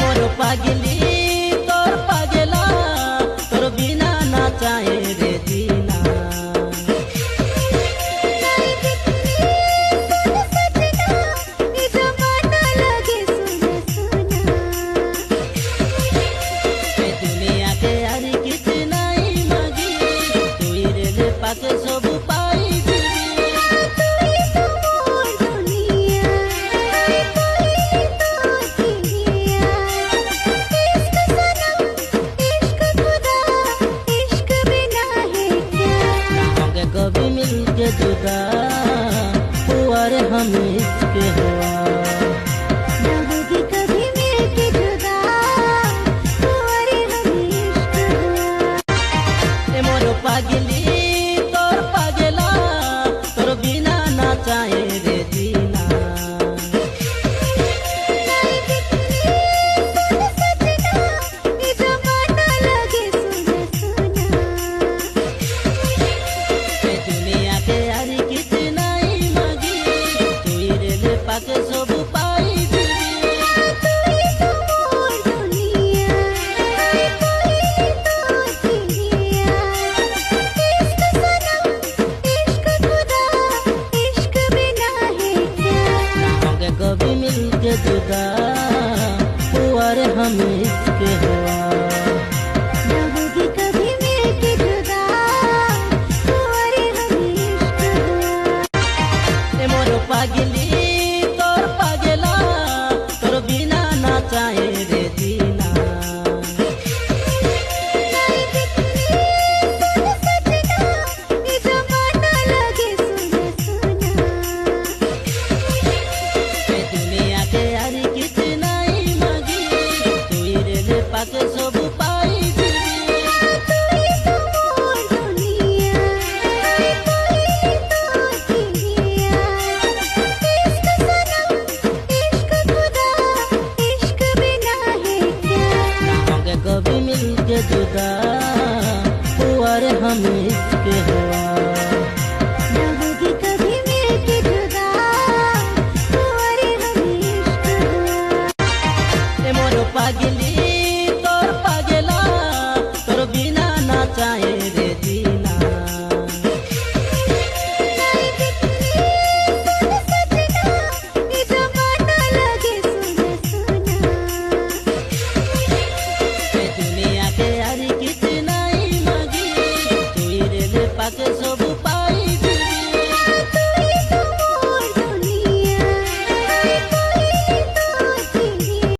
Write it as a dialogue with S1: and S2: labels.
S1: मोर पागली तोर पागला तोर बिना ना चाहे रे जीना। दुनिया के यारी किच नहीं मागी तुई रे पाके सब पाई कभी मिलके जुदा हुआ रे हम इसके हुआ
S2: ना होगी कभी मिलके जुदा हुआ रे हम इश्क हुआ।
S1: मोर पागली तोर पागला तोर बिना ना चाहे रे जीना। दुनिया के यारी किच नहीं मागी तुई रे पाके सब पाई कभी मिलके जुदा हुआ रे हम इसके हुआ
S2: ना होगी कभी मिलके जुदा हुआ रे हम इश्क हुआ।
S1: मोर पागली तोर पागला तोर बिना ना चाहे रे जीना। दुनिया के यारी किच नहीं मागी तुई रे पाके सब पाई कभी मिलके जुदा हुआ रे हम इसके हुआ
S2: ना होगी कभी मिलके जुदा हुआ रे हम इश्क हुआ।
S1: मोर पागली